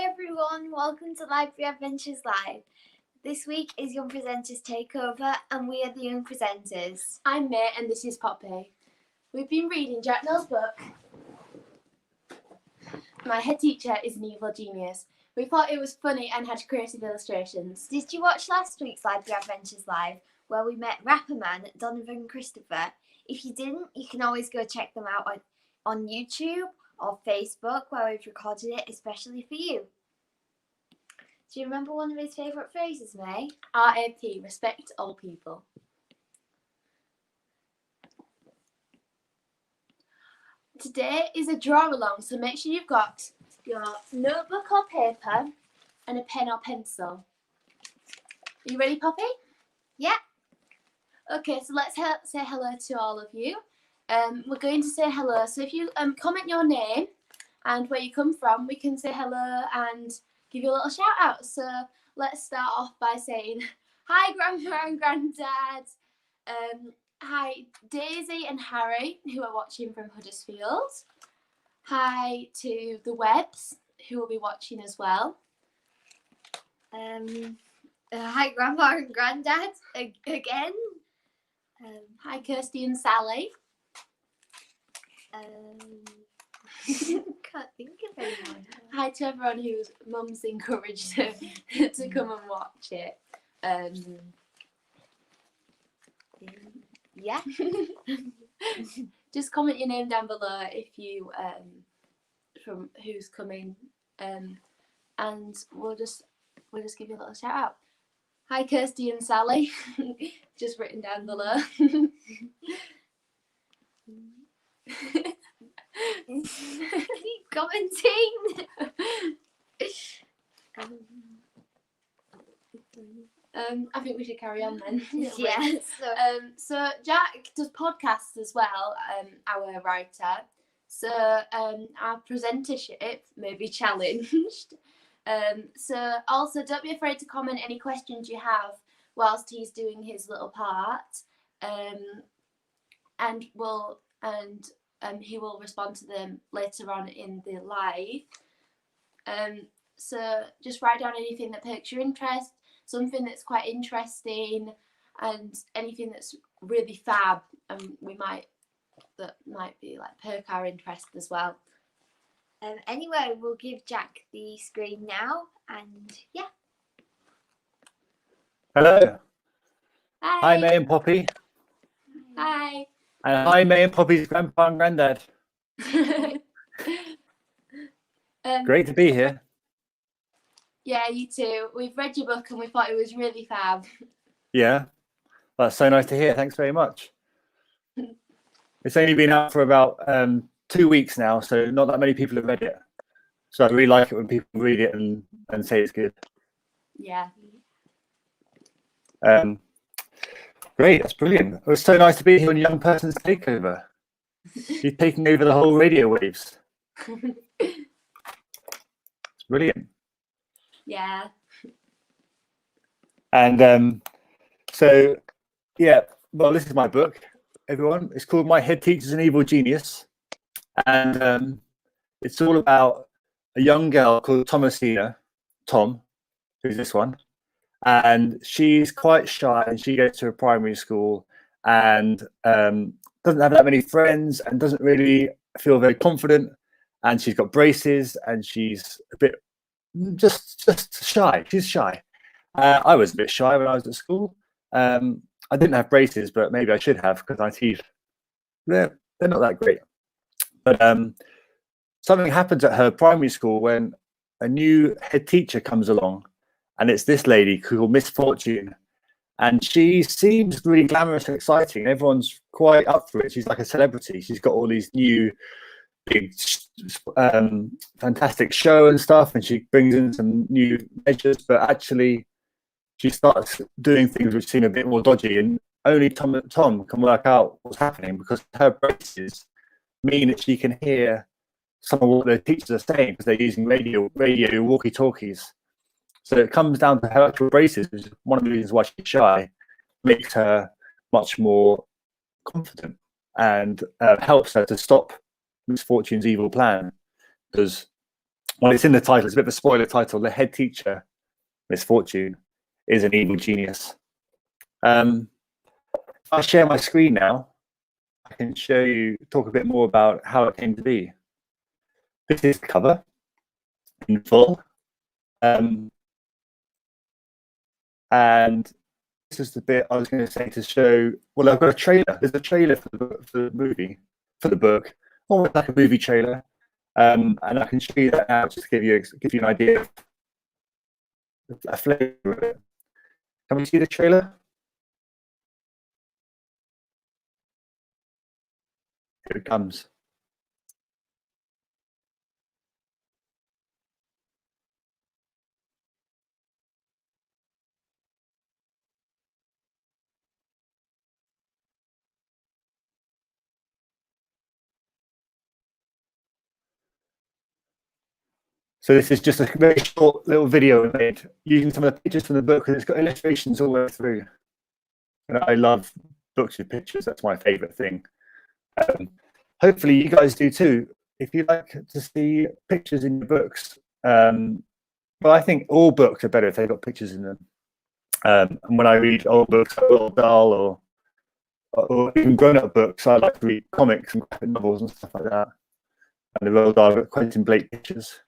Hi everyone, welcome to Library Adventures Live. This week is Young Presenters Takeover and we are the Young Presenters. I'm May and this is Poppy. We've been reading Jack Noel's book. My head teacher is an evil genius. We thought it was funny and had creative illustrations. Did you watch last week's Library Adventures Live where we met Rapperman, Donovan and Christopher? If you didn't, you can always go check them out on YouTube or Facebook where we've recorded it especially for you. Do you remember one of his favourite phrases, May? RAP, respect all people. Today is a draw along, so make sure you've got your notebook or paper and a pen or pencil. Are you ready, Poppy? Yeah. Okay, so let's say hello to all of you. We're going to say hello, so if you comment your name and where you come from, we can say hello and give you a little shout out. So let's start off by saying hi Grandma and Granddad. Hi Daisy and Harry who are watching from Huddersfield. Hi to the Webbs who will be watching as well. Hi Grandma and Granddad again. Hi Kirsty and Sally. Can't think of anyone. Hi to everyone whose mum's encouraged to come and watch it. Yeah. Just comment your name down below if you from who's coming, and we'll just give you a little shout out. Hi Kirsty and Sally, just written down below. Keep commenting. I think we should carry on then. Yeah. So Jack does podcasts as well, our writer. So our presentership may be challenged. So also don't be afraid to comment any questions you have whilst he's doing his little part. And he will respond to them later on in the live. So just write down anything that piques your interest, something that's quite interesting, and anything that's really fab, and that might be like perk our interest as well. Anyway, we'll give Jack the screen now, and yeah. Hello. Hi. Hi, May and Poppy. Hi. And hi, May and Poppy's grandpa and granddad. Great to be here. Yeah, you too. We've read your book and we thought it was really fab. Yeah, that's so nice to hear. Thanks very much. It's only been out for about 2 weeks now, so not that many people have read it. So I really like it when people read it and say it's good. Yeah. Great, that's brilliant. It was so nice to be here on Young Person's Takeover. You're taking over the whole radio waves. It's brilliant. Yeah. And so, yeah, well, this is my book, everyone. It's called My Head Teacher's an Evil Genius. And it's all about a young girl called Thomasina, Tom, who's this one. And she's quite shy and she goes to a primary school and doesn't have that many friends and doesn't really feel very confident. And she's got braces and she's a bit just shy. She's shy. I was a bit shy when I was at school. I didn't have braces, but maybe I should have because my teeth, they're not that great. But something happens at her primary school when a new head teacher comes along. And it's this lady called Miss Fortune. And she seems really glamorous and exciting. Everyone's quite up for it. She's like a celebrity. She's got all these new big, fantastic show and stuff. And she brings in some new measures. But actually, she starts doing things which seem a bit more dodgy. And only Tom can work out what's happening because her braces mean that she can hear some of what the teachers are saying because they're using radio walkie-talkies. So it comes down to her actual braces, which is one of the reasons why she's shy, makes her much more confident and helps her to stop Miss Fortune's evil plan. Because well, it's in the title. It's a bit of a spoiler title. The head teacher, Misfortune, is an evil genius. If I share my screen now, I can talk a bit more about how it came to be. This is the cover in full. And this is the bit I was going to say to show. Well, I've got a trailer. There's a trailer for the movie, for the book, almost like a movie trailer. And I can show you that now, just to give you an idea of a flavour of it. Can we see the trailer? Here it comes. So this is just a very short little video made using some of the pictures from the book, and it's got illustrations all the way through. And I love books with pictures. That's my favourite thing. Hopefully you guys do too. If you like to see pictures in your books, well, I think all books are better if they've got pictures in them. And when I read old books like Roald Dahl or even grown-up books, I like to read comics and graphic novels and stuff like that. And the Roald Dahl got Quentin Blake pictures.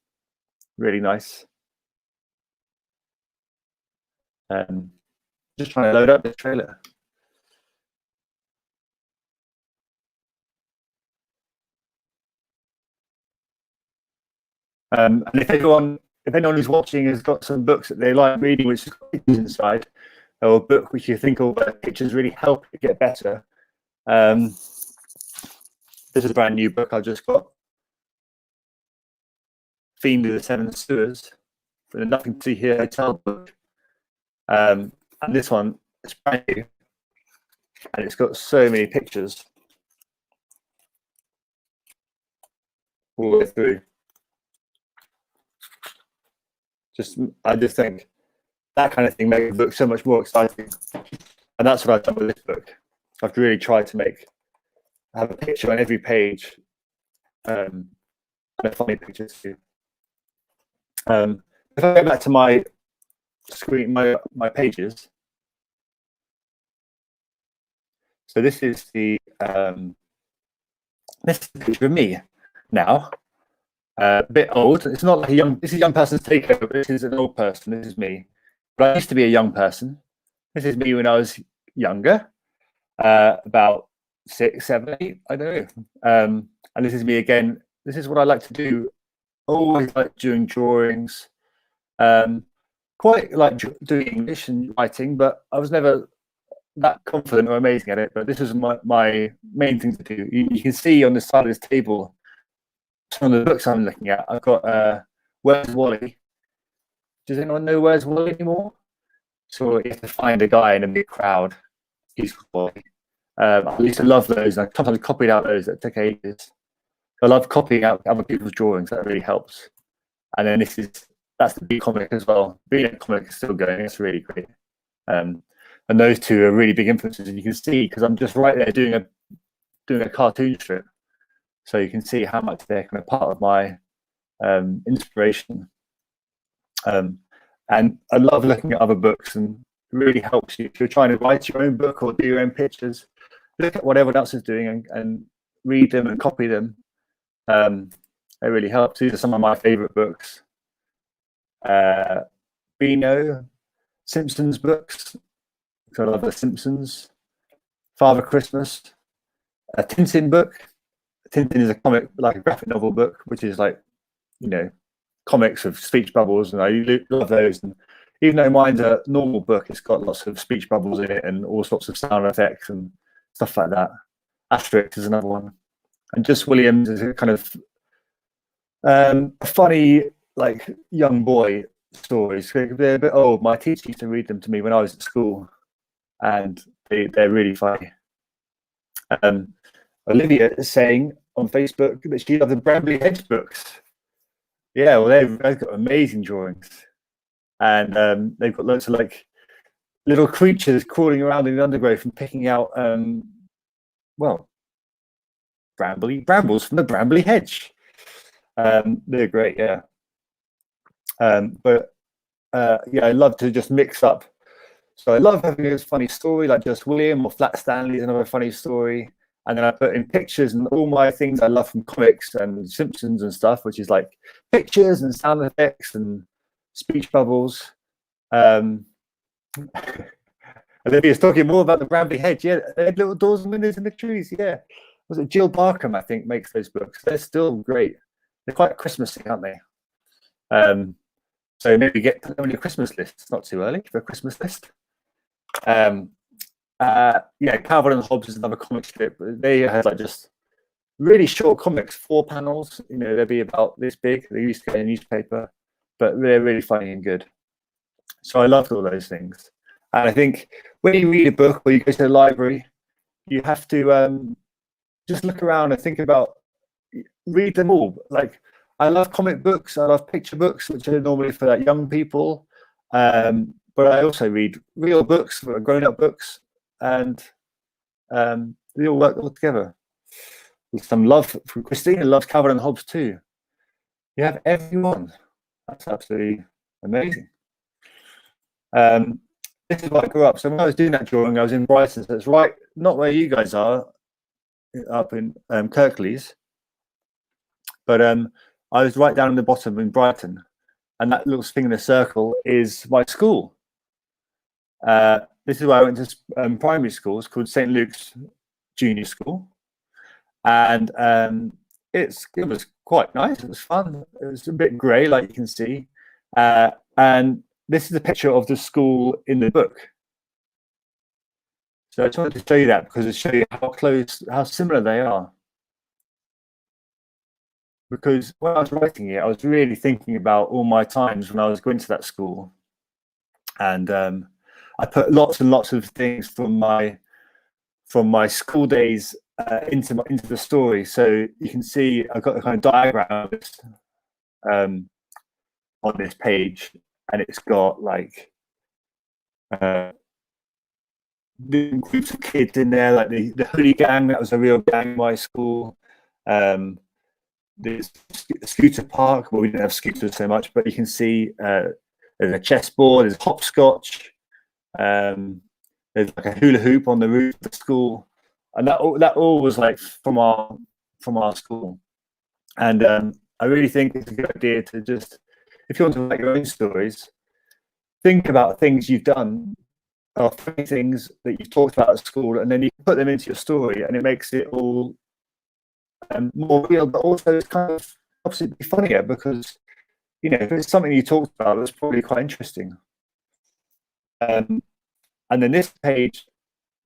Really nice. Just trying to load up this trailer. And if anyone who's watching has got some books that they like reading, which has got pictures inside, or a book which you think all the pictures really help it get better, this is a brand new book I just got. Fiend of the Seven Sewers, the Nothing to See Here Hotel book. And this one is brand new, and it's got so many pictures all the way through. I just think that kind of thing makes the book so much more exciting, and that's what I've done with this book. I've really tried to have a picture on every page, and a funny picture too. If I go back to my screen, my pages. So this is the picture of me now. A bit old. It's not like this is a young person's takeover, but this is an old person. This is me. But I used to be a young person. This is me when I was younger, about 6, 7, 8, I don't know. And this is me again. This is what I like to do. Always like doing drawings. Quite like doing English and writing, but I was never that confident or amazing at it. But this is my main thing to do. You can see on the side of this table some of the books I'm looking at. I've got Where's Wally? Does anyone know Where's Wally anymore? So you have to find a guy in a big crowd. He's called Wally. I used to love those. I sometimes copied out those that took ages. I love copying out other people's drawings. That really helps. And then that's the big comic as well. Being a comic is still going. It's really great. And those two are really big influences, and you can see because I'm just right there doing a cartoon strip, so you can see how much they're kind of part of my inspiration. And I love looking at other books, and it really helps you if you're trying to write your own book or do your own pictures. Look at what everyone else is doing and read them and copy them. It really helps. These are some of my favorite books. Beano, Simpsons books. I love the Simpsons. Father Christmas, a Tintin book. Tintin is a comic, like a graphic novel book, which is like, comics of speech bubbles, and I love those. And even though mine's a normal book, it's got lots of speech bubbles in it and all sorts of sound effects and stuff like that. Asterix is another one. And Just Williams is a kind of funny, like, young boy stories. They're a bit old. My teacher used to read them to me when I was at school, and they're really funny. Olivia is saying on Facebook that she loves the Brambley Hedge books. Yeah, well, they've got amazing drawings, and they've got lots of like little creatures crawling around in the undergrowth and picking out, brambles from the Brambley Hedge. They're great, yeah. But yeah, I love to just mix up. So I love having a funny story like Just William or Flat Stanley is another funny story. And then I put in pictures and all my things I love from comics and Simpsons and stuff, which is like pictures and sound effects and speech bubbles. And Olivia's talking more about the Bramley Hedge. Yeah, they had little doors and windows in the trees. Yeah. Was it Jill Barkham, I think, makes those books. They're still great. They're quite Christmassy, aren't they? So maybe get them on your Christmas list. It's not too early for a Christmas list. Yeah, Calvin and Hobbes is another comic strip. They had like just really short comics, 4 panels. You know, they'd be about this big. They used to get a newspaper, but they're really funny and good. So I loved all those things. And I think when you read a book or you go to the library, you have to just look around and think about, read them all. Like, I love comic books. I love picture books, which are normally for like young people. But I also read real books, grown-up books, and they all work all together. With some love from Christina, loves Calvin and Hobbes too. You have everyone. That's absolutely amazing. This is where I grew up. So when I was doing that drawing, I was in Brighton. So it's right, not where you guys are, up in Kirklees, but I was right down in the bottom in Brighton, and that little thing in the circle is my school. This is where I went to primary school. It's called St. Luke's Junior School, and it was quite nice. It was fun. It was a bit grey, like you can see, and this is a picture of the school in the book. So I just wanted to show you that because it shows you how close, how similar they are. Because when I was writing it, I was really thinking about all my times when I was going to that school, and I put lots and lots of things from my school days into the story. So you can see I've got a kind of diagram of this, on this page, and it's got like the groups of kids in there, like the hoodie gang. That was a real gang in my school. There's a scooter park. Well, we didn't have scooters so much, but you can see there's a chessboard, there's hopscotch, there's like a hula hoop on the roof of the school, and that all was like from our school. And I really think it's a good idea to just, if you want to write your own stories, think about things you've done or funny things that you've talked about at school, and then you put them into your story, and it makes it all more real, but also it's kind of helps it be funnier because, you know, if it's something you talked about, that's probably quite interesting. And then this page,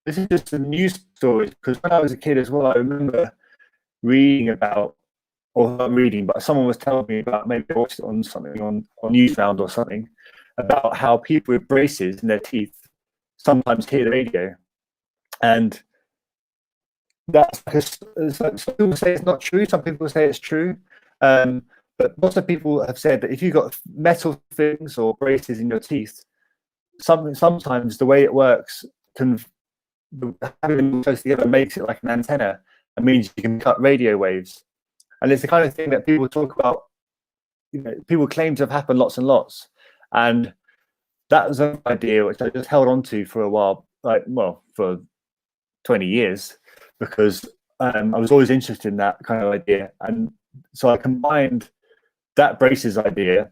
this is just some news stories, because when I was a kid as well, I remember reading about, or not reading, but someone was telling me about, maybe I watched it on something on Newsround or something, about how people with braces in their teeth sometimes hear the radio. And that's because some people say it's not true, some people say it's true, but lots of people have said that if you've got metal things or braces in your teeth, sometimes the way it works can, having them close together makes it like an antenna, and means you can cut radio waves. And it's the kind of thing that people talk about, you know, people claim to have happened lots and lots. And that was an idea which I just held on to for a while, like, well, for 20 years, because I was always interested in that kind of idea. And so I combined that braces idea,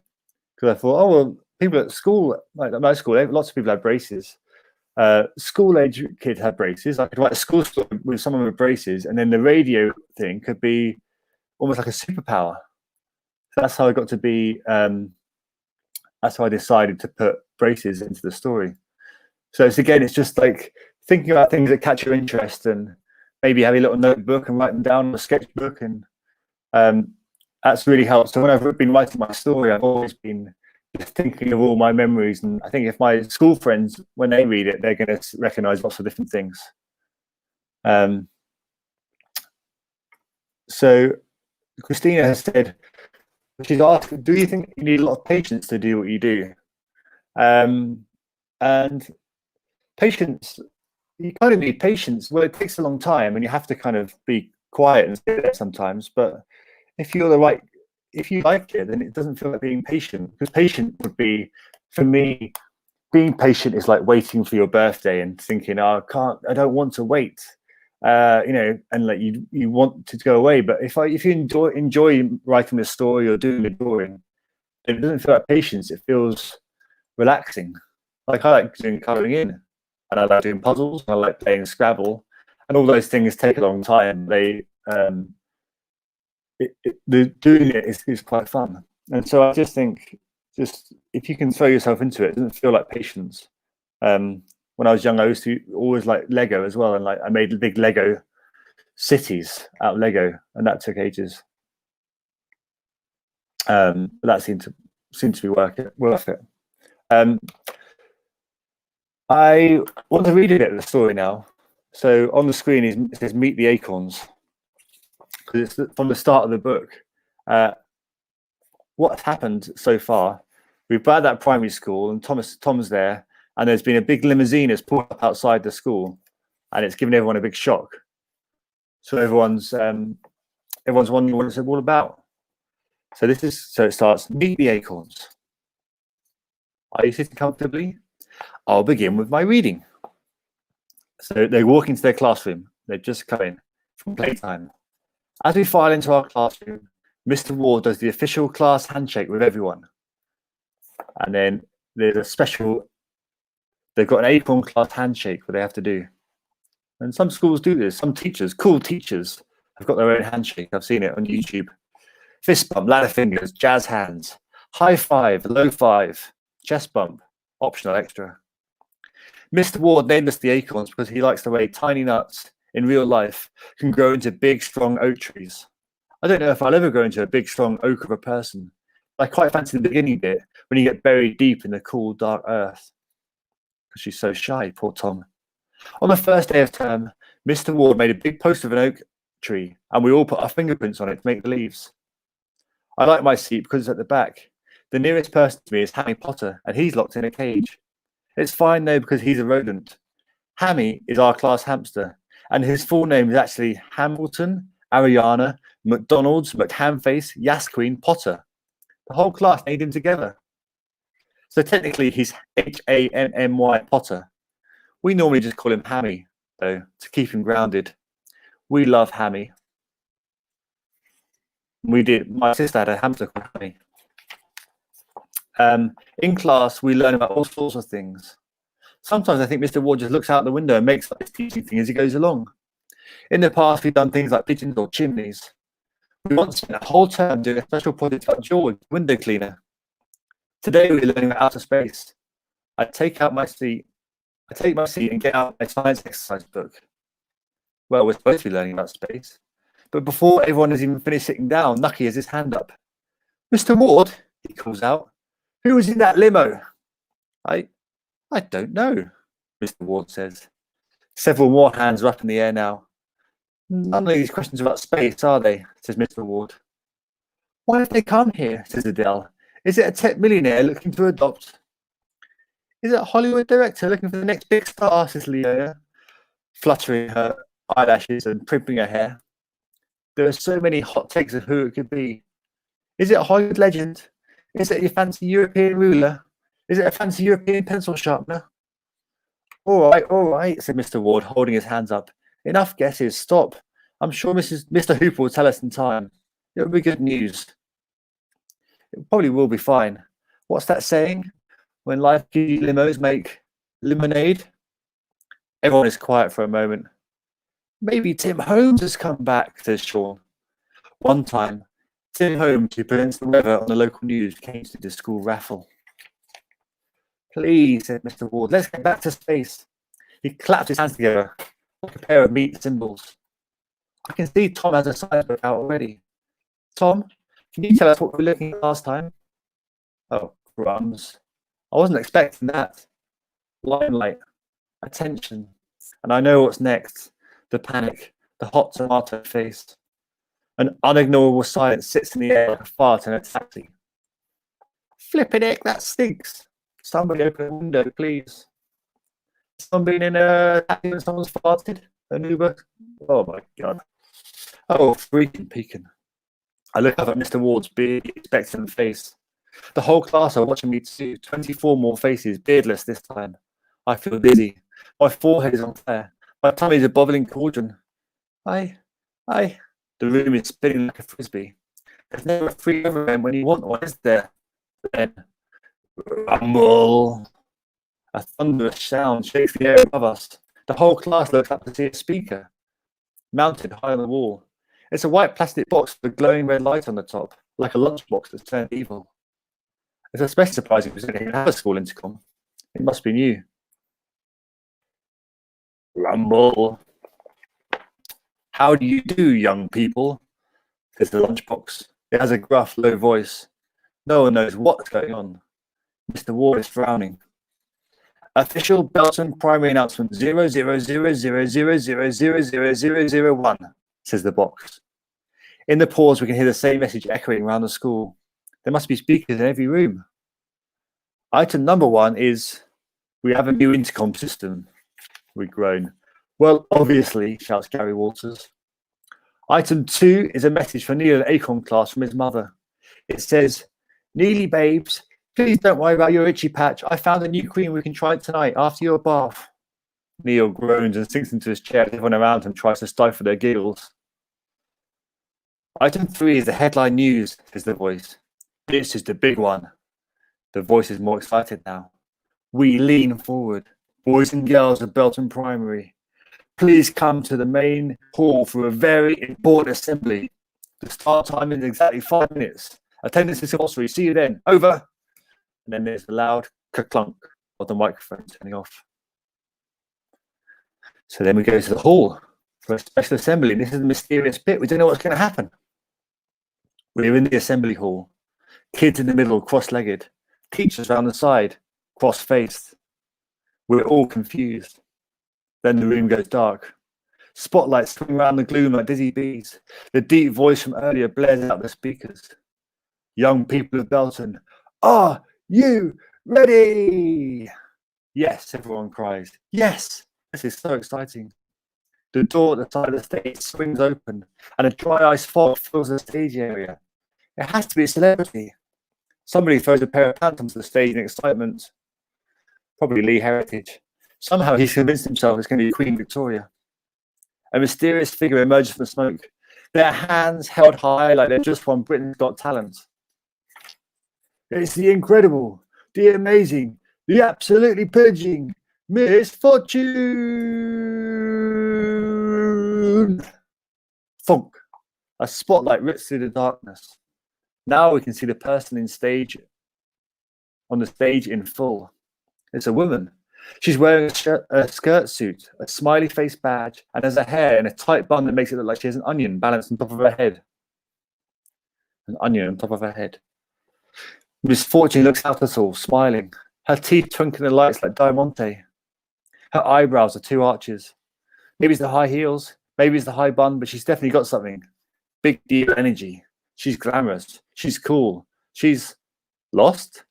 because I thought, oh, well, people at school, like at my school, lots of people had braces. School age kids had braces. I could write a school story with someone with braces, and then the radio thing could be almost like a superpower. So that's how I got to be, that's how I decided to put braces into the story. So it's just like thinking about things that catch your interest, and maybe have a little notebook and write them down on a sketchbook, and that's really helped. So when I've been writing my story, I've always been thinking of all my memories, and I think if my school friends, when they read it, they're going to recognize lots of different things. So Christina has said, she's asked, do you think you need a lot of patience to do what you do? And patience, you kind of need patience. Well, it takes a long time, and you have to kind of be quiet and stay there sometimes. But if you're the right, if you like it, then it doesn't feel like being patient. Because patient would be, for me, being patient is like waiting for your birthday and thinking, oh, I don't want to wait. And like you want to go away. But if you enjoy writing the story or doing the drawing, it doesn't feel like patience. It feels relaxing. Like I like doing colouring in, and I like doing puzzles, and I like playing Scrabble, and all those things take a long time. Doing it is quite fun, and so I just think, if you can throw yourself into it, it doesn't feel like patience. When I was young, I used to always like Lego as well, and like I made big Lego cities out of Lego, and that took ages. But that seemed to be worth it. I want to read a bit of the story now. So on the screen it says "Meet the Acorns," because it's from the start of the book. What's happened so far? We've been at that primary school, and Tom's there, and there's been a big limousine that's pulled up outside the school, and it's given everyone a big shock. So everyone's wondering what it's all about. So it starts. Meet the Acorns. Are you sitting comfortably? I'll begin with my reading. So they walk into their classroom. They've just come in from playtime. As we file into our classroom, Mr. Ward does the official class handshake with everyone. And then there's a special, they've got an acorn class handshake where they have to do. And some schools do this. Some teachers, cool teachers, have got their own handshake. I've seen it on YouTube. Fist bump, ladder fingers, jazz hands, high five, low five, chest bump, optional extra. Mr. Ward named us the acorns because he likes the way tiny nuts in real life can grow into big, strong oak trees. I don't know if I'll ever grow into a big, strong oak of a person. I quite fancy the beginning bit when you get buried deep in the cool, dark earth. Because she's so shy, poor Tom. On the first day of term, Mr. Ward made a big poster of an oak tree, and we all put our fingerprints on it to make the leaves. I like my seat because it's at the back. The nearest person to me is Harry Potter, and he's locked in a cage. It's fine though because he's a rodent. Hammy is our class hamster, and his full name is actually Hamilton, Ariana, McDonald's, McHamface, Yasqueen, Potter. The whole class named him together. So technically he's Hammy Potter. We normally just call him Hammy, though, to keep him grounded. We love Hammy. We did. My sister had a hamster called Hammy. In class, we learn about all sorts of things. Sometimes I think Mr. Ward just looks out the window and makes up his teaching thing as he goes along. In the past, we've done things like pigeons or chimneys. We once spent a whole term doing a special project about George, window cleaner. Today, we're learning about outer space. I take my seat and get out my science exercise book. Well, we're supposed to be learning about space. But before everyone has even finished sitting down, Nucky has his hand up. Mr. Ward, he calls out, who was in that limo? I don't know, Mr. Ward says. Several more hands are up in the air now. None of these questions about space, are they? Says Mr. Ward. Why have they come here? Says Adele. Is it a tech millionaire looking to adopt? Is it a Hollywood director looking for the next big star? Says Leona, fluttering her eyelashes and primping her hair. There are so many hot takes of who it could be. Is it a Hollywood legend? Is it your fancy European ruler? Is it a fancy European pencil sharpener? All right, said Mr. Ward, holding his hands up. Enough guesses, stop. I'm sure Mr. Hooper will tell us in time. It will be good news. It probably will be fine. What's that saying? When life gives you limos, make lemonade? Everyone is quiet for a moment. Maybe Tim Holmes has come back, says Sean. One time, Tim Holmes, who presents the weather on the local news, came to the school raffle. Please, said Mr. Ward, let's get back to space. He clapped his hands together like a pair of meat cymbals. I can see Tom has a science book out already. Tom, can you tell us what we were looking at last time? Oh, crumbs. I wasn't expecting that. Limelight, attention, and I know what's next. The panic, the hot tomato face. An unignorable silence sits in the air like a fart in a taxi. Flippin' heck, that stinks. Somebody open a window, please. Someone been in a taxi when someone's farted? An Uber? Oh my god. Oh, freaking peeking. I look up at Mr. Ward's big, expectant face. The whole class are watching me too. 24 more faces, beardless this time. I feel dizzy. My forehead is on fire. My tummy is a boiling cauldron. I. The room is spinning like a frisbee. There's never a free overman when you want one, is there? Then, rumble. A thunderous sound shakes the air above us. The whole class looks up to see a speaker, mounted high on the wall. It's a white plastic box with a glowing red light on the top, like a lunchbox that's turned evil. It's especially surprising because we don't even have a school intercom. It must be new. Rumble. How do you do, young people? Says the lunchbox. It has a gruff, low voice. No one knows what's going on. Mr. Ward is frowning. Official Belton primary announcement 000000000001, says the box. In the pause, we can hear the same message echoing around the school. There must be speakers in every room. Item number 1 is, we have a new intercom system. We groan. Well, obviously, shouts Gary Walters. Item 2 is a message for Neil and Acorn class from his mother. It says, Neely babes, please don't worry about your itchy patch. I found a new cream we can try tonight after your bath. Neil groans and sinks into his chair as everyone around him tries to stifle their giggles. Item 3 is the headline news, says the voice. This is the big one. The voice is more excited now. We lean forward. Boys and girls of Belton Primary, please come to the main hall for a very important assembly. The start time is exactly 5 minutes. Attendance is compulsory. See you then. Over. And then there's the loud clunk of the microphone turning off. So then we go to the hall for a special assembly. This is the mysterious bit. We don't know what's going to happen. We're in the assembly hall. Kids in the middle, cross-legged. Teachers around the side, cross-faced. We're all confused. Then the room goes dark. Spotlights swing around the gloom like dizzy bees. The deep voice from earlier blares out the speakers. Young people of Belton, are you ready? Yes, everyone cries. Yes, this is so exciting. The door at the side of the stage swings open and a dry ice fog fills the stage area. It has to be a celebrity. Somebody throws a pair of pants onto the stage in excitement. Probably Lee Heritage. Somehow he's convinced himself it's going to be Queen Victoria. A mysterious figure emerges from the smoke, their hands held high like they've just won Britain's Got Talent. It's the incredible, the amazing, the absolutely pillaging Miss Fortune. Thunk. A spotlight rips through the darkness. Now we can see the person on the stage in full. It's a woman. She's wearing a skirt suit, a smiley face badge, and has her hair in a tight bun that makes it look like she has an onion balanced on top of her head. An onion on top of her head. Miss Fortune looks out at us all, smiling. Her teeth twinkle in the lights like Diamante. Her eyebrows are 2 arches. Maybe it's the high heels, maybe it's the high bun, but she's definitely got something. Big deal energy. She's glamorous. She's cool. She's lost?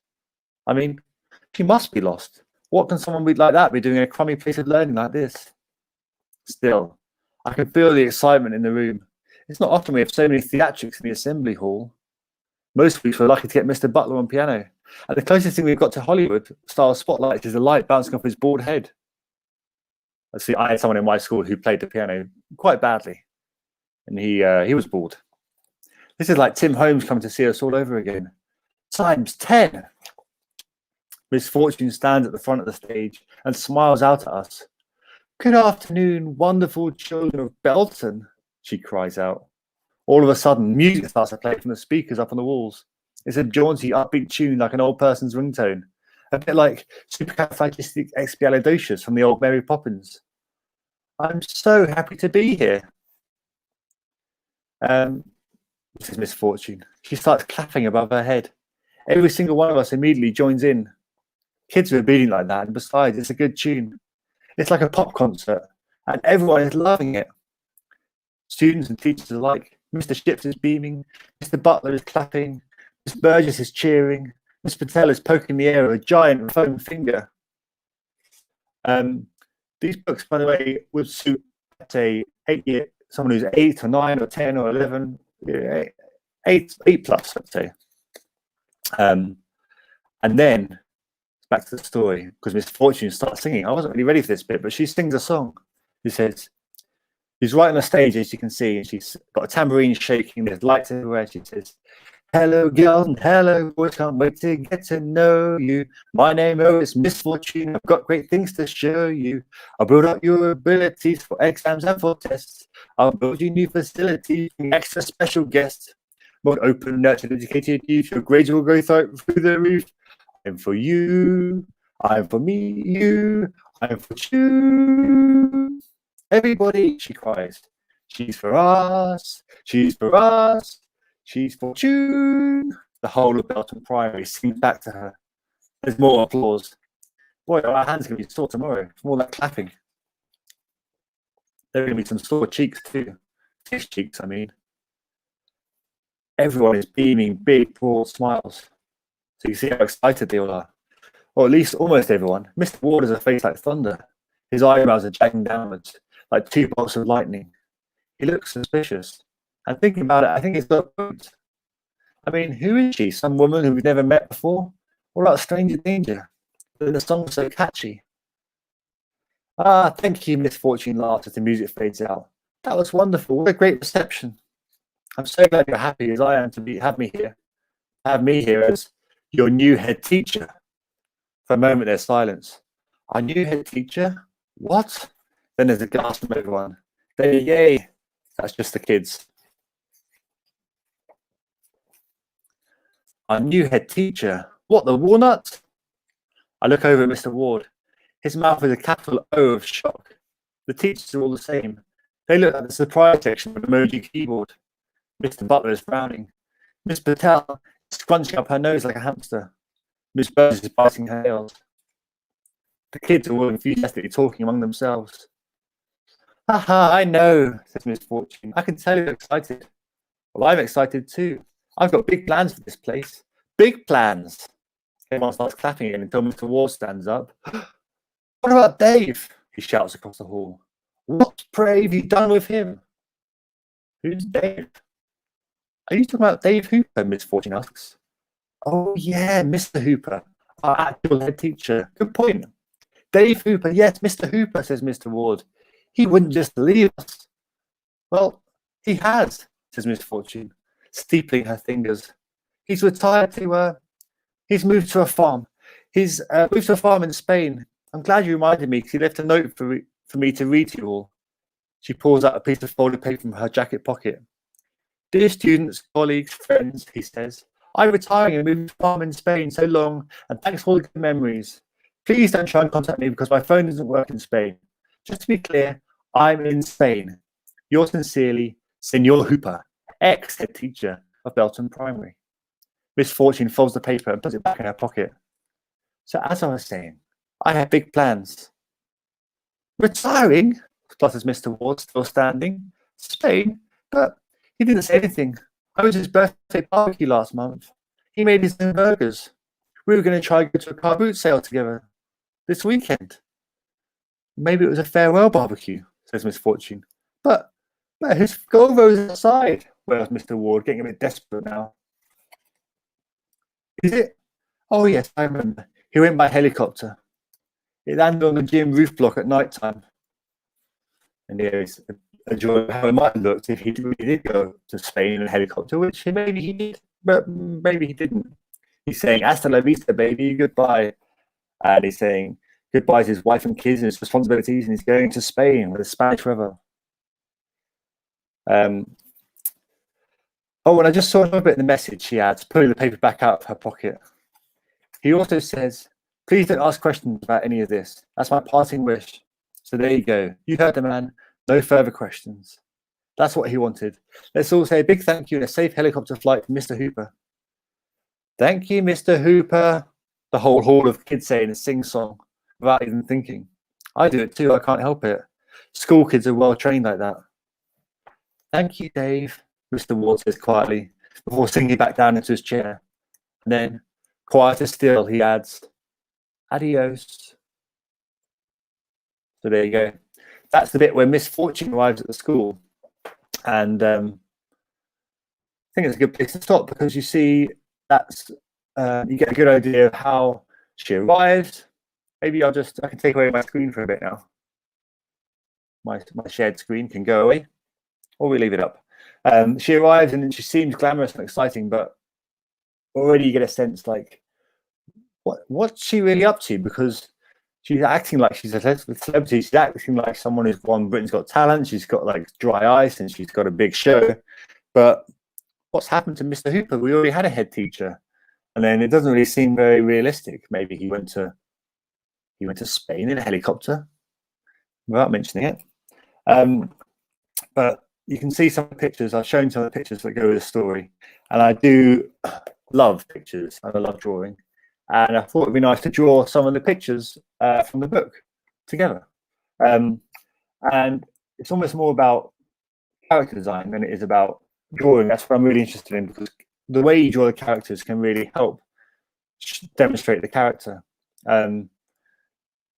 I mean, she must be lost. What can someone like that be doing in a crummy place of learning like this? Still, I can feel the excitement in the room. It's not often we have so many theatrics in the assembly hall. Most weeks we're lucky to get Mr. Butler on piano. And the closest thing we've got to Hollywood-style spotlights is the light bouncing off his bald head. I had someone in my school who played the piano quite badly. And he was bald. This is like Tim Holmes coming to see us all over again. Times 10. Miss Fortune stands at the front of the stage and smiles out at us. Good afternoon, wonderful children of Belton, she cries out. All of a sudden, music starts to play from the speakers up on the walls. It's a jaunty, upbeat tune like an old person's ringtone, a bit like Supercalifragisticexpialidocious from the old Mary Poppins. I'm so happy to be here. This is Miss Fortune. She starts clapping above her head. Every single one of us immediately joins in. Kids are obedient like that, and besides, it's a good tune. It's like a pop concert, and everyone is loving it. Students and teachers alike. Mr. Ships is beaming. Mr. Butler is clapping. Miss Burgess is cheering. Miss Patel is poking the air with a giant foam finger. These books, by the way, would suit someone who's 8 or 9 or 10 or 11. 8 plus, I'd say. And then back to the story, because Miss Fortune starts singing. I wasn't really ready for this bit, but she sings a song. She says, she's right on the stage, as you can see, and she's got a tambourine shaking. There's lights everywhere. She says, "Hello, girls, and hello, boys, can't wait to get to know you. My name is Miss Fortune. I've got great things to show you. I'll build up your abilities for exams and for tests. I'll build you new facilities, extra special guests. More open, nurtured, educated youth. Your grades will go through the roof. I'm for you. I'm for me, you. I'm for you. Everybody," she cries. "She's for us. She's for us. She's for June." The whole of Belton Primary sings back to her. There's more applause. Boy, our hands are going to be sore tomorrow from all that clapping. There are going to be some sore cheeks too. Fish cheeks, I mean. Everyone is beaming big, broad smiles. So you see how excited they all are. Or at least almost everyone. Mr. Ward has a face like thunder. His eyebrows are dragging downwards, like 2 bolts of lightning. He looks suspicious. And thinking about it, I think he's got a point. I mean, who is she? Some woman who we've never met before? Or about stranger danger? But the song's so catchy. "Ah, thank you," Miss Fortune laughs as the music fades out. "That was wonderful. What a great reception. I'm so glad you're happy as I am to have me here as your new head teacher." For a moment, there's silence. "Our new head teacher? What?" Then there's a gasp from everyone. Yay! That's just the kids. "Our new head teacher? What, the walnut?" I look over at Mr. Ward. His mouth is a capital O of shock. The teachers are all the same. They look at the surprise section with an emoji keyboard. Mr. Butler is frowning. Miss Patel is scrunching up her nose like a hamster. Miss Burgess is biting her nails. The kids are all enthusiastically talking among themselves. "Haha, I know," says Miss Fortune. "I can tell you're excited." "Well, I'm excited too. I've got big plans for this place. Big plans." Everyone starts clapping again until Mr. Ward stands up. "What about Dave?" he shouts across the hall. "What, pray, have you done with him?" "Who's Dave?" "Are you talking about Dave Hooper?" Miss Fortune asks. "Oh, yeah, Mr. Hooper, our actual head teacher. Good point. Dave Hooper, yes, Mr. Hooper," says Mr. Ward. "He wouldn't just leave us." "Well, he has," says Miss Fortune, steepling her fingers. "He's retired to, he's moved to a farm. He's moved to a farm in Spain. I'm glad you reminded me because he left a note for me to read to you all." She pulls out a piece of folded paper from her jacket pocket. "Dear students, colleagues, friends," he says, "I'm retiring and moving to a farm in Spain. So long, and thanks for all the good memories. Please don't try and contact me because my phone doesn't work in Spain. Just to be clear, I'm in Spain. Yours sincerely, Senor Hooper, ex-head teacher of Belton Primary." Miss Fortune folds the paper and puts it back in her pocket. "So as I was saying, I have big plans." "Retiring?" splutters Mr. Ward, still standing. "Spain? But he didn't say anything. I was his birthday barbecue last month. He made his own burgers. We were going to try and go to a car boot sale together this weekend." "Maybe it was a farewell barbecue," says Miss Fortune. But his Volvo's outside," wails Mr. Ward, getting a bit desperate now. "Is it? Oh, yes, I remember. He went by helicopter. It landed on the gym roof block at night time." And there's a joy of how it might have looked if he really did go to Spain in a helicopter, which maybe he did, but maybe he didn't. He's saying, "Hasta la vista, baby, goodbye." And he's saying goodbye to his wife and kids and his responsibilities, and he's going to Spain with a Spanish river. Oh, and I just saw another bit in the message she adds, pulling the paper back out of her pocket. He also says, "Please don't ask questions about any of this. That's my parting wish." So there you go. You heard the man. No further questions. That's what he wanted. Let's all say a big thank you and a safe helicopter flight for Mr. Hooper. "Thank you, Mr. Hooper," the whole hall of kids say in a sing-song without even thinking. I do it too. I can't help it. School kids are well trained like that. "Thank you, Dave," Mr. Ward says quietly before sinking back down into his chair. And then, quieter still, he adds, "Adios." So there you go. That's the bit where Miss Fortune arrives at the school, and think it's a good place to stop, because you see that's you get a good idea of how she arrives. Maybe I can take away my screen for a bit now. My shared screen can go away, or we leave it up. She arrives and she seems glamorous and exciting, but already you get a sense like, what's she really up to? Because she's acting like she's a celebrity. She's acting like someone who's won Britain's Got Talent. She's got like dry ice and she's got a big show. But what's happened to Mr. Hooper? We already had a head teacher, and then it doesn't really seem very realistic. Maybe he went to Spain in a helicopter, without mentioning it. But you can see some pictures. I've shown some of the pictures that go with the story, and I do love pictures and I love drawing. And I thought it'd be nice to draw some of the pictures from the book together. And it's almost more about character design than it is about drawing. That's what I'm really interested in, because the way you draw the characters can really help demonstrate the character.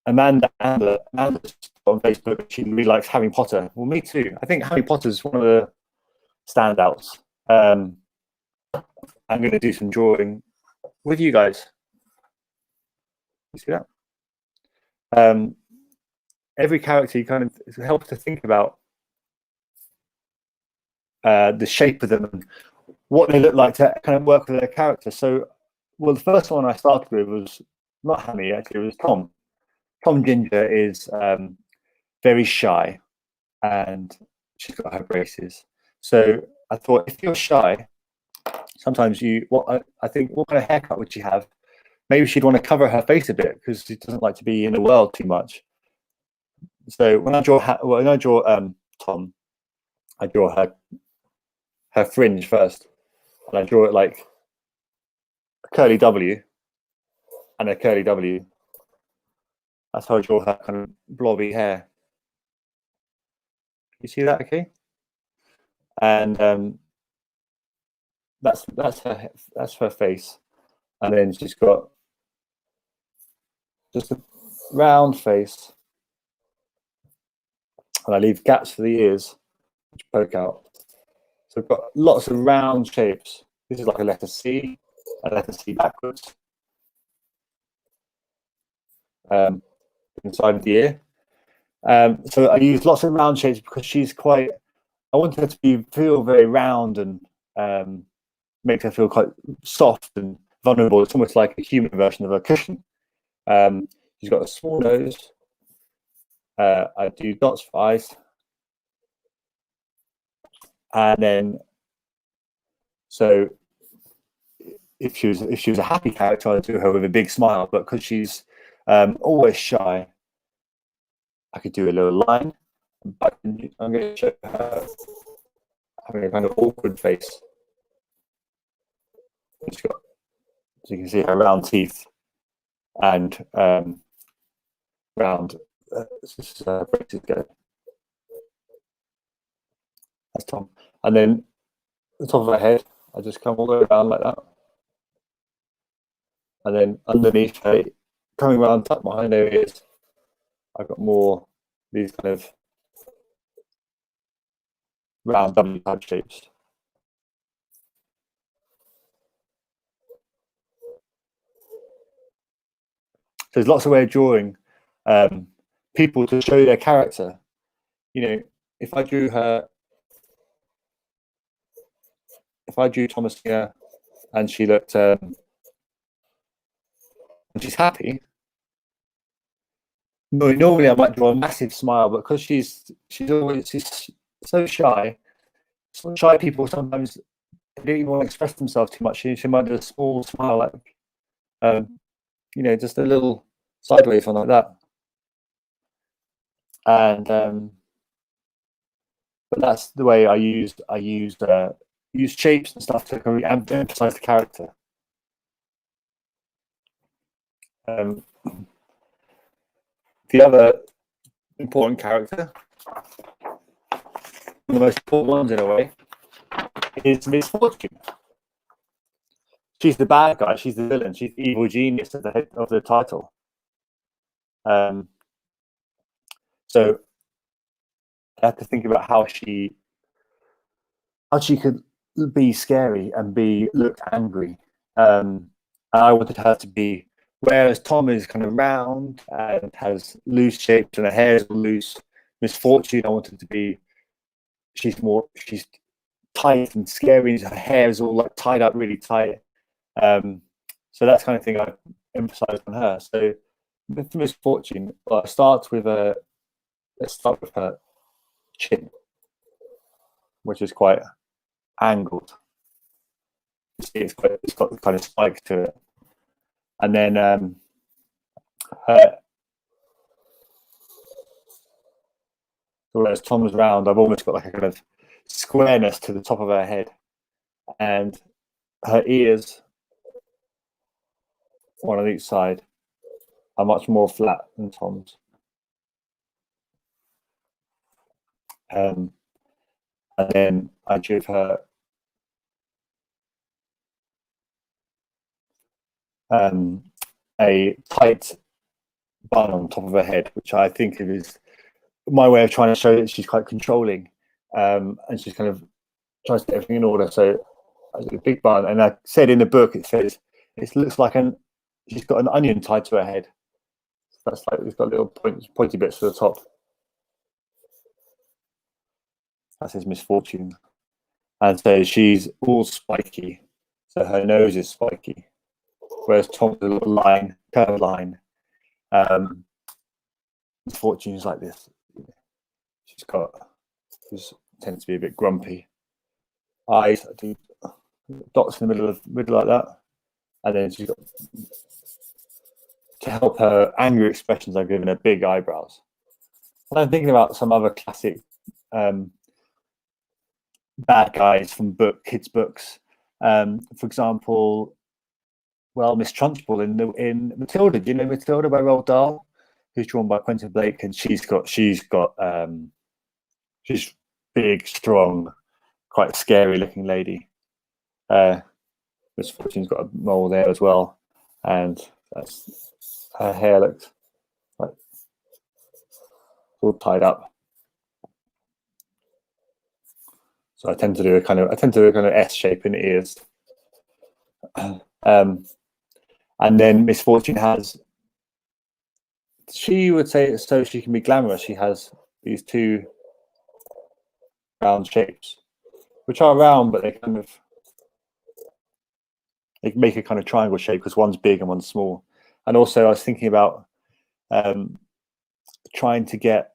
Amanda on Facebook, she really likes Harry Potter. Well, me too. I think Harry Potter is one of the standouts. I'm going to do some drawing with you guys. You see that? Every character, you kind of help to think about the shape of them and what they look like to kind of work with their character. So, well, the first one I started with was not Hammy, actually, it was Tom. Tom Ginger is very shy, and she's got her braces. So I thought, if you're shy, sometimes I think, what kind of haircut would she have? Maybe she'd want to cover her face a bit, because she doesn't like to be in the world too much. So when I draw Tom, I draw her fringe first, and I draw it like a curly W and a curly W. That's how I draw her kind of blobby hair. You see that, okay? And that's her face, and then she's got just a round face, and I leave gaps for the ears which poke out. So I've got lots of round shapes. This is like a letter C backwards. Inside of the ear. So I use lots of round shapes because she's quite, I want her to feel very round and make her feel quite soft and vulnerable. It's almost like a human version of a cushion. She's got a small nose. I do dots for eyes. And then, so if she was a happy character, I'd do her with a big smile. But because she's always shy, I could do a little line. But I'm going to show her having a kind of awkward face. She's got, so you can see her round teeth and round braces go. That's Tom. And then the top of her head, I just come all the way around like that. And then underneath her, coming around tuck behind her ears, I've got more these kind of round W type shapes. There's lots of ways of drawing people to show their character. You know, if I drew Thomasina and she looked, and she's happy. Normally, I might draw a massive smile, but because she's so shy. Some shy people sometimes they don't even want to express themselves too much. She might do a small smile, like you know, just a little sideways one like that. And but that's the way I use shapes and stuff to really emphasize the character. The other important character, one of the most important ones in a way, is Miss Fortune. She's the bad guy. She's the villain. She's the evil genius at the head of the title. So I have to think about how she could be scary and look angry. And I wanted her to be, whereas Tom is kind of round and has loose shapes and her hair is loose. Misfortune, I wanted to be, she's tight and scary. Her hair is all like tied up really tight. So that's kind of thing I emphasized on her. So with Misfortune, let's start with her chin, which is quite angled. You see, it's got the kind of spike to it, and then her. Whereas Tom's round, I've almost got like a kind of squareness to the top of her head, and her ears, one on each side, are much more flat than Tom's. And then I give her a tight bun on top of her head, which I think is my way of trying to show that she's quite controlling, and she's kind of tries to get everything in order. So a big bun, and I said in the book, it says it looks like she's got an onion tied to her head. So that's like it's got little pointy bits to the top. That's his Misfortune, and so she's all spiky. So her nose is spiky, whereas Tom's a little line, curved line. Misfortune is like this. She tends to be a bit grumpy. Eyes, I do dots in the middle like that, and then she's got, to help her angry expressions, I've given her big eyebrows. And I'm thinking about some other classic bad guys from kids' books. For example, Miss Trunchbull in Matilda. Do you know Matilda by Roald Dahl, who's drawn by Quentin Blake, and she's big, strong, quite scary looking lady. Misfortune's got a mole there as well, and her hair looks like all tied up. So I tend to do a kind of S shape in the ears. And then Misfortune she would say, so she can be glamorous, she has these two round shapes, which are round, but they make a kind of triangle shape because one's big and one's small. And also I was thinking about trying to get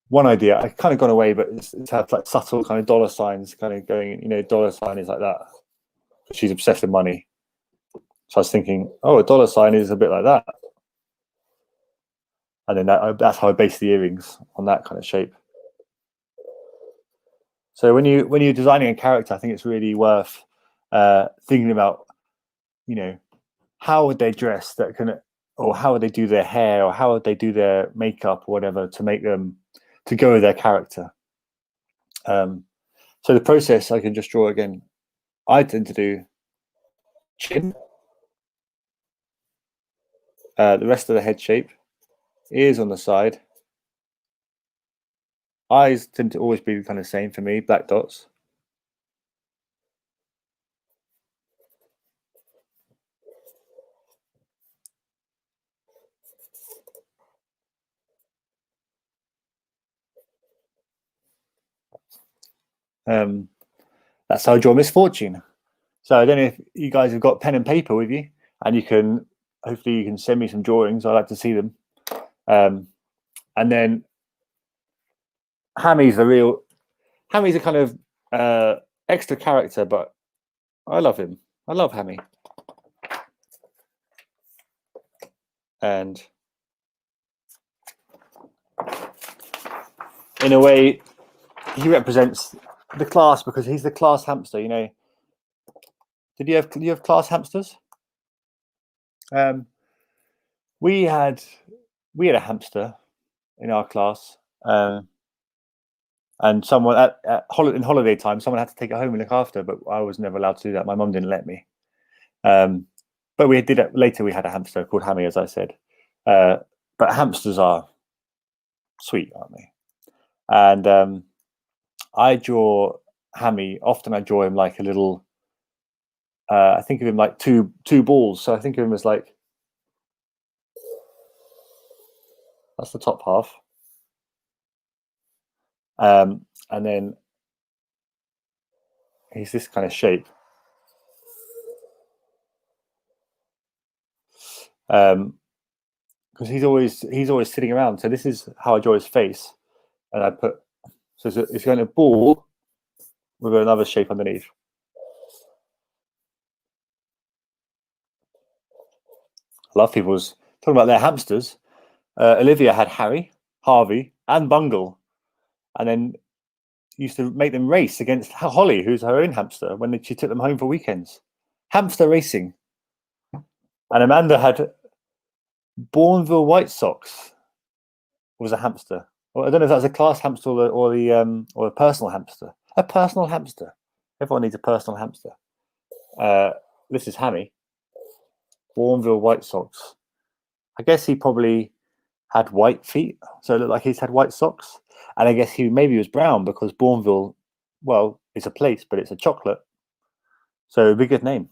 one idea. I kind of gone away, but it's have like subtle kind of dollar signs kind of going, dollar sign is like that. She's obsessed with money. So I was thinking, a dollar sign is a bit like that. And then that's how I base the earrings, on that kind of shape. So when you're designing a character, I think it's really worth thinking about, how would they dress or how would they do their hair, or how would they do their makeup or whatever to make them to go with their character. So the process I can just draw again. I tend to do chin, the rest of the head shape, ears on the side. Eyes tend to always be kind of same for me, black dots. That's how I draw Misfortune. So I don't know if you guys have got pen and paper with you, and hopefully you can send me some drawings. I'd like to see them. And then Hammy's a kind of extra character, but I love him. I love Hammy. And in a way, he represents the class because he's the class hamster. Did you have class hamsters? We had a hamster in our class, and someone in holiday time, someone had to take it home and look after. But I was never allowed to do that. My mum didn't let me. But we did it later. We had a hamster called Hammy, as I said. But hamsters are sweet, aren't they? And I draw Hammy. Often I draw him like a little. I think of him like two balls. So I think of him as like that's the top half, and then he's this kind of shape. Because he's always sitting around. So this is how I draw his face, and I put it's going to ball with another shape underneath. A lot of people's talking about their hamsters. Olivia had Harry, Harvey, and Bungle, and then used to make them race against Holly, who's her own hamster, when she took them home for weekends. Hamster racing. And Amanda had Bourneville White Sox. Was a hamster. Well, I don't know if that's a class hamster or a personal hamster. A personal hamster. Everyone needs a personal hamster. This is Hammy. Bourneville White Sox. I guess he probably had white feet, so it looked like he's had white socks. And I guess maybe he was brown because Bourneville, well, it's a place, but it's a chocolate. So it'd be a good name.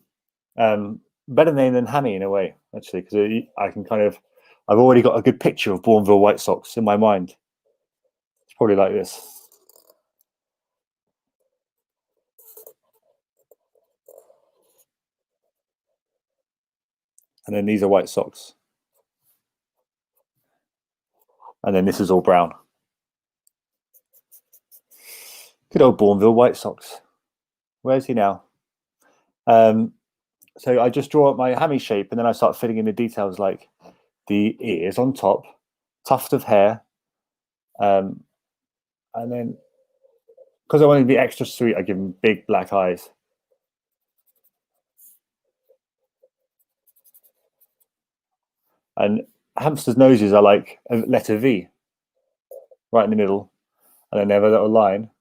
Better name than Hammy in a way, actually, because I've already got a good picture of Bourneville White Sox in my mind. It's probably like this. And then these are white socks. And then this is all brown. Good old Bourneville White Sox. Where's he now? So I just draw up my Hammy shape, and then I start filling in the details like the ears on top, tuft of hair, and then because I wanted to be extra sweet, I give him big black eyes. And hamsters' noses are like a letter V, right in the middle, and then they have a little line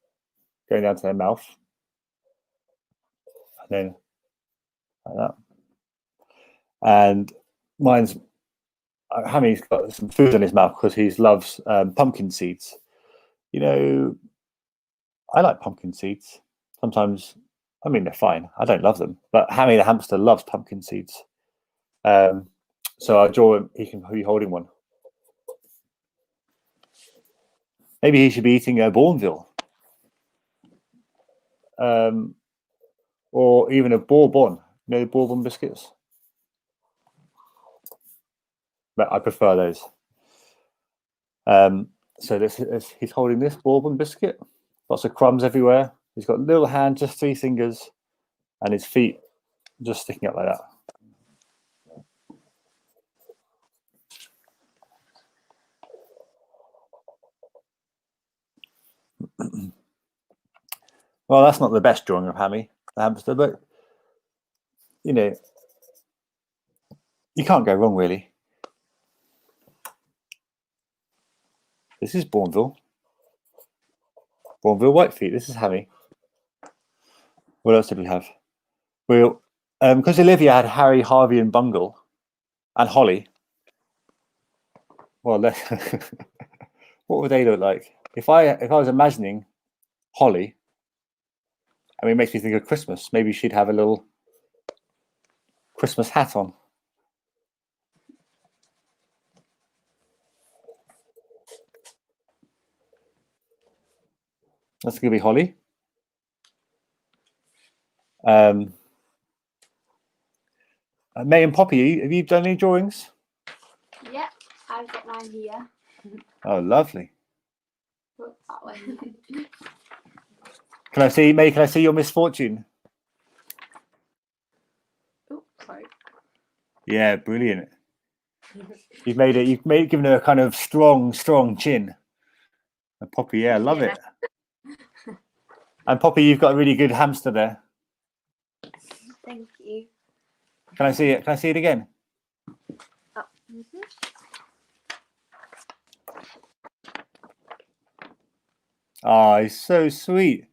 going down to their mouth, and then like that. And Hammy's got some food in his mouth because he loves pumpkin seeds. You know, I like pumpkin seeds. Sometimes, I mean, they're fine. I don't love them, but Hammy the hamster loves pumpkin seeds. So I draw him. He can be holding one. Maybe he should be eating a Bourneville, or even a Bourbon. You know, the Bourbon biscuits. But I prefer those. So he's holding this Bourbon biscuit. Lots of crumbs everywhere. He's got a little hand, just 3 fingers, and his feet just sticking up like that. Well, that's not the best drawing of Hammy, the hamster, but you know, you can't go wrong, really. This is Bourneville. Bourneville White Feet. This is Hammy. What else did we have? Well, because Olivia had Harry, Harvey, and Bungle, and Holly. Well, what would they look like? If I was imagining Holly, I mean, it makes me think of Christmas. Maybe she'd have a little Christmas hat on. That's going to be Holly. May and Poppy, have you done any drawings? Yeah, I've got mine here. Oh, lovely. Look that way. Can I see, May? Can I see your misfortune? Oh, sorry. Yeah, brilliant. You've made it. Given her a kind of strong chin. And Poppy, yeah, love it. And Poppy, you've got a really good hamster there. Thank you. Can I see it? Can I see it again? Oh, mm-hmm. Ah, he's so sweet.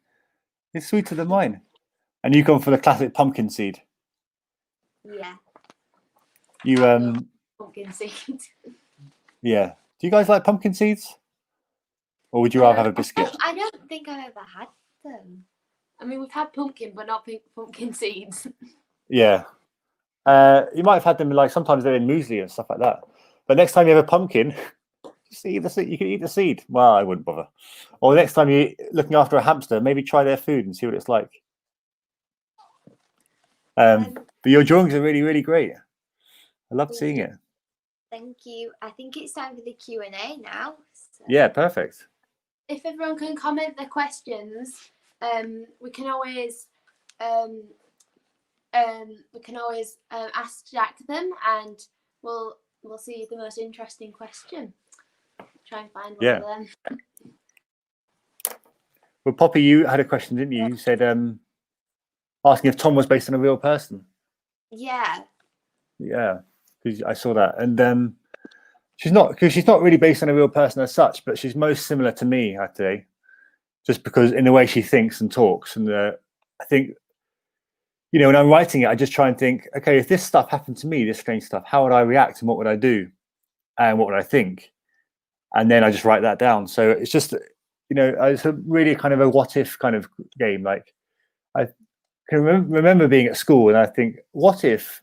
He's sweeter than mine. And you've gone for the classic pumpkin seed. Yeah. You Pumpkin seed. Yeah. Do you guys like pumpkin seeds? or would you rather have a biscuit? I don't think I've ever had them. I mean, we've had pumpkin, but not pumpkin seeds. Yeah. You might have had them like sometimes they're in muesli and stuff like that. But next time you have a pumpkin, just eat the seed. You can eat the seed. Well, I wouldn't bother. Or next time you're looking after a hamster, maybe try their food and see what it's like. But your drawings are really, really great. I love seeing it. Thank you. I think it's time for the Q&A now. So. Yeah, perfect. If everyone can comment their questions, we can always ask Jack them, and we'll see the most interesting question. Try and find one of them. Well, Poppy, you had a question, didn't you? You said asking if Tom was based on a real person. Yeah. Yeah, because I saw that, and she's not really based on a real person as such, but she's most similar to me, I'd say, just because in the way she thinks and talks. And I think, you know, when I'm writing it, I just try and think, okay, if this stuff happened to me, this strange stuff, how would I react and what would I do and what would I think? And then I just write that down. So it's just, you know, it's a really kind of a what if kind of game. Like I can remember being at school and I think, what if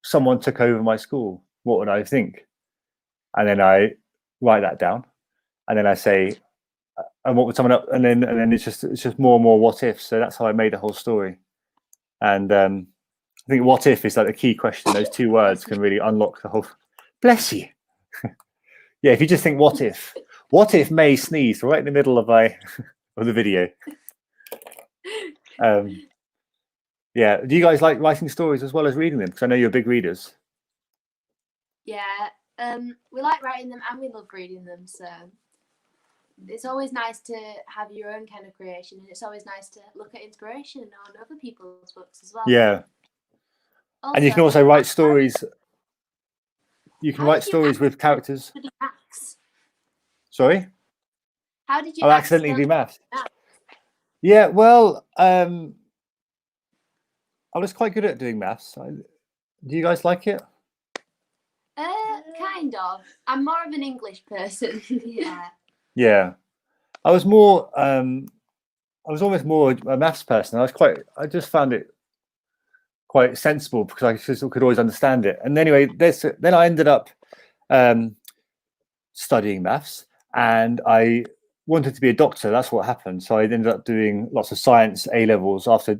someone took over my school? What would I think? And then I write that down, and then I say, and what would someone up? And then it's just more and more what ifs. So that's how I made the whole story. And I think what if is like the key question. Those two words can really unlock the whole. Bless you. Yeah, if you just think what if May sneezed right in the middle of my of the video. Yeah, do you guys like writing stories as well as reading them? Because I know you're big readers. Yeah, we like writing them and we love reading them. So it's always nice to have your own kind of creation, and it's always nice to look at inspiration on other people's books as well. Yeah, also, and you can also write stories. You can write stories with characters. Sorry? How did you accidentally do maths? Yeah, well, I was quite good at doing maths. Do you guys like it? Kind of. I'm more of an English person. Yeah. Yeah, I was more. I was almost more a maths person. I just found it quite sensible because I just could always understand it. And anyway, then I ended up studying maths, and I wanted to be a doctor. That's what happened. So I ended up doing lots of science A levels after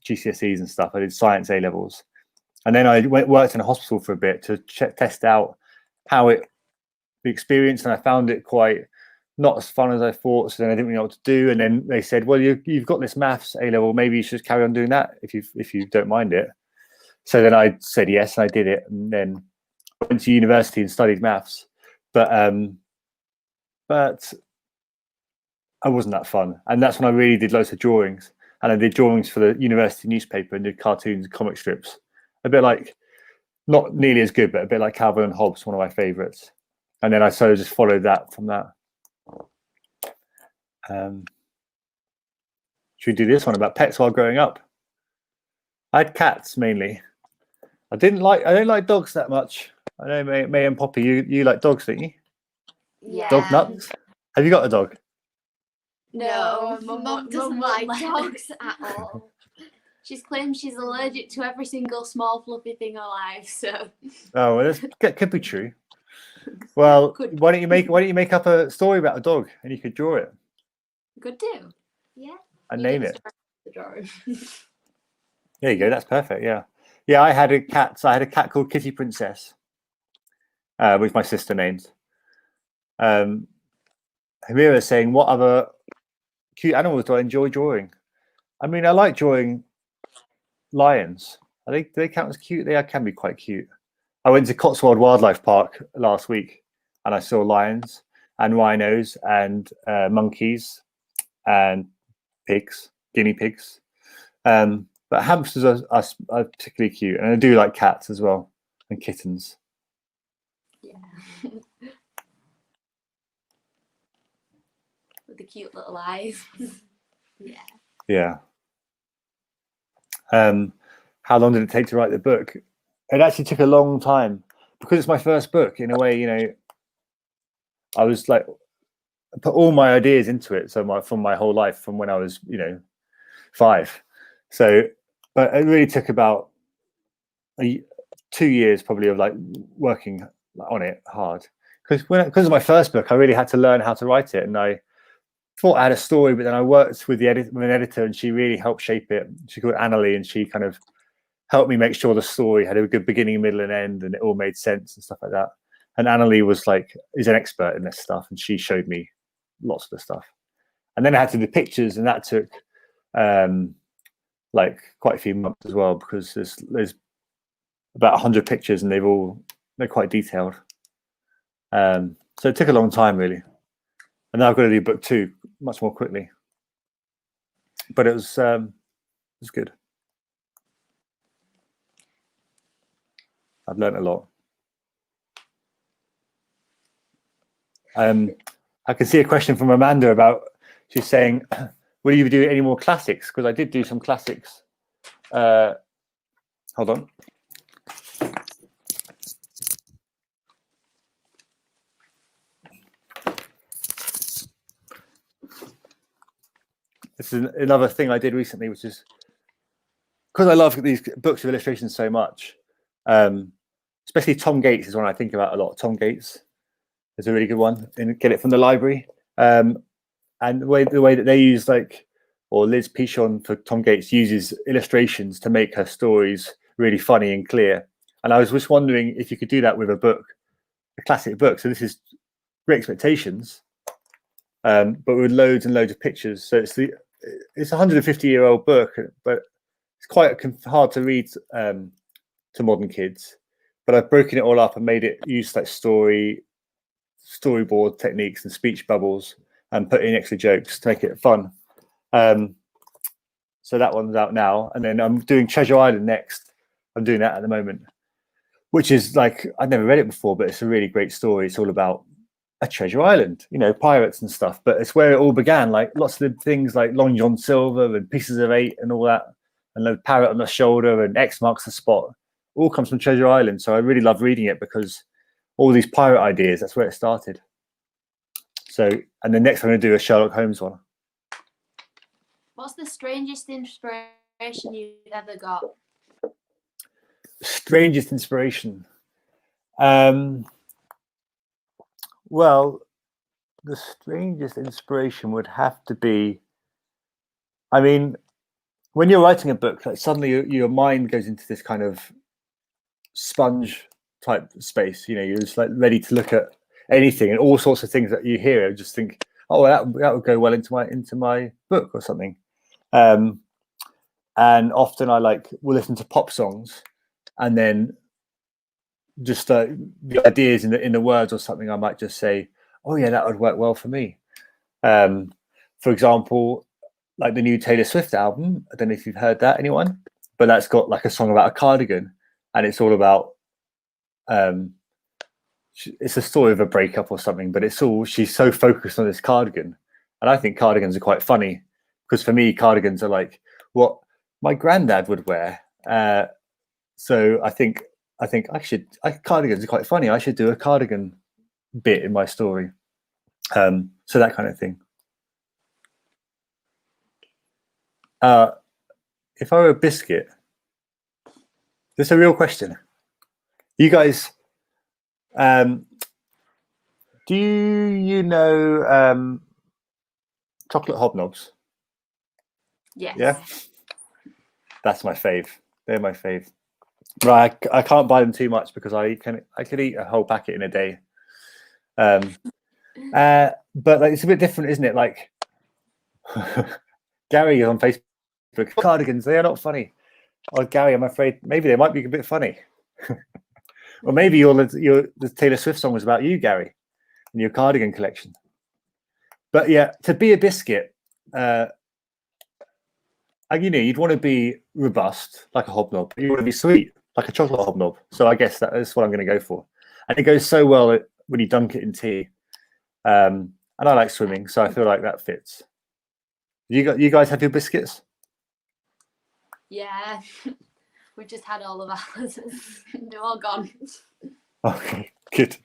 GCSEs and stuff. I did science A levels, and then I worked in a hospital for a bit to test out how the experience, and I found it quite not as fun as I thought. So then I didn't really know what to do. And then they said, "Well, you've got this maths A level. Maybe you should carry on doing that if you don't mind it." So then I said yes, and I did it, and then went to university and studied maths. But I wasn't that fun, and that's when I really did loads of drawings. And I did drawings for the university newspaper and did cartoons and comic strips. A bit like, not nearly as good, but a bit like Calvin and Hobbes, one of my favourites. And then I sort of just followed that from that. Should we do this one about pets while growing up? I had cats mainly. I don't like dogs that much. I know May and Poppy, you like dogs, don't you? Yeah. Dog nuts? Have you got a dog? No, Mum doesn't like dogs at all. She's claimed she's allergic to every single small fluffy thing alive. So. Oh, well, that could be true. Well, why don't you make up a story about a dog and you could draw it? Could do. Yeah. And name it. The drawing. There you go. That's perfect. Yeah. Yeah. I had a cat. So I had a cat called Kitty Princess, which my sister named. Hamira is saying, what other cute animals do I enjoy drawing? I mean, I like drawing lions. Do they count as cute? They can be quite cute. I went to Cotswold Wildlife Park last week and I saw lions and rhinos and monkeys and pigs, guinea pigs. But hamsters are particularly cute, and I do like cats as well and kittens. Yeah. With the cute little eyes. Yeah. Yeah. How long did it take to write the book? It actually took a long time because it's my first book. In a way, you know, I was like, put all my ideas into it. So from my whole life, from when I was 5. So, but it really took about 2 years probably of like working on it hard, because of my first book I really had to learn how to write it, and I thought I had a story, but then I worked with an editor, and she really helped shape it. She called Annalie, and she kind of helped me make sure the story had a good beginning, middle, and end, and it all made sense and stuff like that. And Annalie is an expert in this stuff, and she showed me lots of the stuff. And then I had to do pictures, and that took like quite a few months as well, because there's about 100 pictures, and they're quite detailed. So it took a long time, really. And now I've got to do book 2 much more quickly. But it was good. I've learned a lot. I can see a question from Amanda about, she's saying, will you do any more classics? Because I did do some classics. Hold on. This is another thing I did recently, which is because I love these books of illustrations so much. Especially Tom Gates is one I think about a lot. Tom Gates is a really good one, and get it from the library. And the way that they use, or Liz Pichon for Tom Gates uses illustrations to make her stories really funny and clear. And I was just wondering if you could do that with a classic book. So this is Great Expectations, but with loads and loads of pictures. So it's a 150-year-old book, but it's quite hard to read to modern kids. But I've broken it all up and made it use like storyboard techniques and speech bubbles, and put in extra jokes to make it fun. So that one's out now, and then I'm doing Treasure Island next. I'm doing that at the moment, which is like, I'd never read it before, but it's a really great story. It's all about a treasure island, pirates and stuff, but it's where it all began. Like lots of the things like Long John Silver and Pieces of Eight and all that, and the parrot on the shoulder and X marks the spot, all comes from Treasure Island. So I really love reading it because all these pirate ideas, that's where it started. So, and the next I'm going to do a Sherlock Holmes one. What's the strangest inspiration you've ever got? Strangest inspiration. Well, the strangest inspiration would have to be, I mean, when you're writing a book, like suddenly your mind goes into this kind of sponge type space. You're just like ready to look at anything and all sorts of things that you hear. And just think, oh, that would go well into my book or something. And often I will listen to pop songs, and then just the ideas in the words or something, I might just say, oh yeah, that would work well for me. For example, like the new Taylor Swift album, I don't know if you've heard that, anyone, but that's got like a song about a cardigan, and it's all about it's a story of a breakup or something, but she's so focused on this cardigan. And I think cardigans are quite funny, because for me cardigans are like what my granddad would wear. So I think cardigans are quite funny. I should do a cardigan bit in my story. So that kind of thing. If I were a biscuit, this is a real question. You guys, do you know chocolate hobnobs? Yes. Yeah, that's my fave. They're my fave. Right, I can't buy them too much because I could eat a whole packet in a day. But it's a bit different, isn't it? Like Gary on Facebook, cardigans, they are not funny. Oh, Gary, I'm afraid maybe they might be a bit funny. Or maybe the Taylor Swift song was about you, Gary, and your cardigan collection. But yeah, to be a biscuit, you'd want to be robust like a hobnob. You want to be sweet like a chocolate hobnob. So I guess that's what I'm going to go for. And it goes so well when you dunk it in tea. And I like swimming, so I feel like that fits. You guys have your biscuits? Yeah. We've just had all of ours. They're all gone. Okay, good.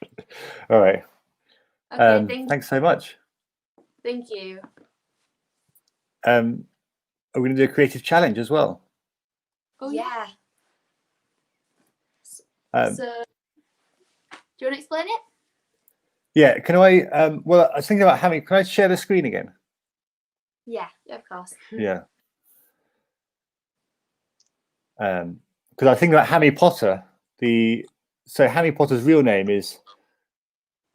All right. Okay, Thanks so much. Thank you. Are we going to do a creative challenge as well? Oh Yeah. So, do you want to explain it? Yeah. Can I? Well, I was thinking about having. Can I share the screen again? Yeah. Yeah, of course. Yeah. Because I think about Harry Potter. So Harry Potter's real name is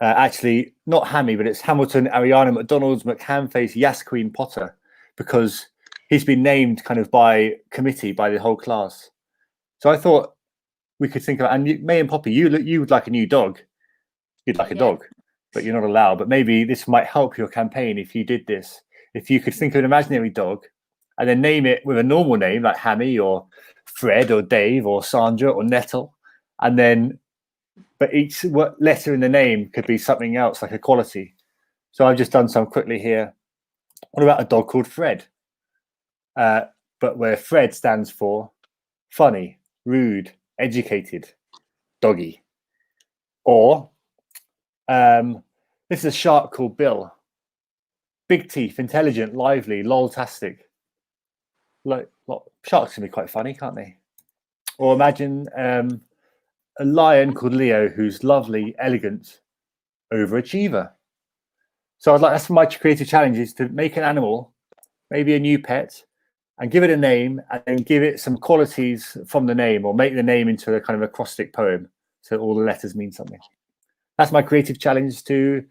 actually not Hammy, but it's Hamilton Ariana McDonald's McHamface Yasqueen Potter, because he's been named kind of by committee by the whole class. So I thought we could think about, and May and Poppy, you would like a new dog. You'd like a dog, but you're not allowed. But maybe this might help your campaign if you did this. If you could think of an imaginary dog and then name it with a normal name like Hammy or Fred or Dave or Sandra or Nettle, and then but each letter in the name could be something else, like a quality. So I've just done some quickly here. What about a dog called Fred? But where Fred stands for funny, rude, educated, doggy. Or this is a shark called Bill. Big teeth, intelligent, lively, lol-tastic. Like sharks can be quite funny, can't they? Or imagine a lion called Leo, who's lovely, elegant, overachiever. So that's my creative challenge, is to make an animal, maybe a new pet, and give it a name, and then give it some qualities from the name, or make the name into a kind of acrostic poem, so all the letters mean something. That's my creative challenge to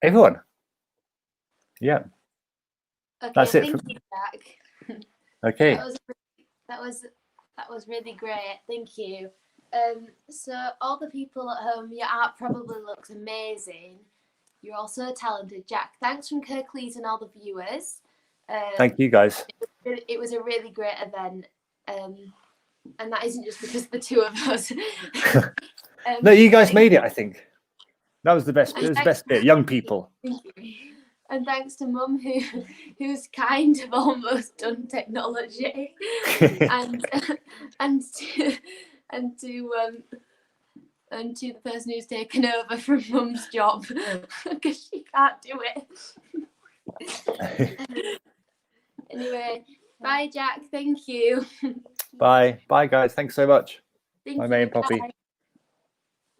everyone. Yeah. Okay, That's it. Thank you, Jack. Okay. That was really great. Thank you. So all the people at home, your art probably looks amazing. You're all so talented, Jack. Thanks from Kirklees and all the viewers. Thank you, guys. It was a really great event, and that isn't just because the two of us. No, you guys made it. I think that was the best. It was the best bit. Young people. Thank you. And thanks to Mum, who's kind of almost done technology, and to the person who's taken over from Mum's job because she can't do it. Anyway, bye, Jack. Thank you. Bye, guys. Thanks so much. Thank Bye, you. May and Poppy. Bye.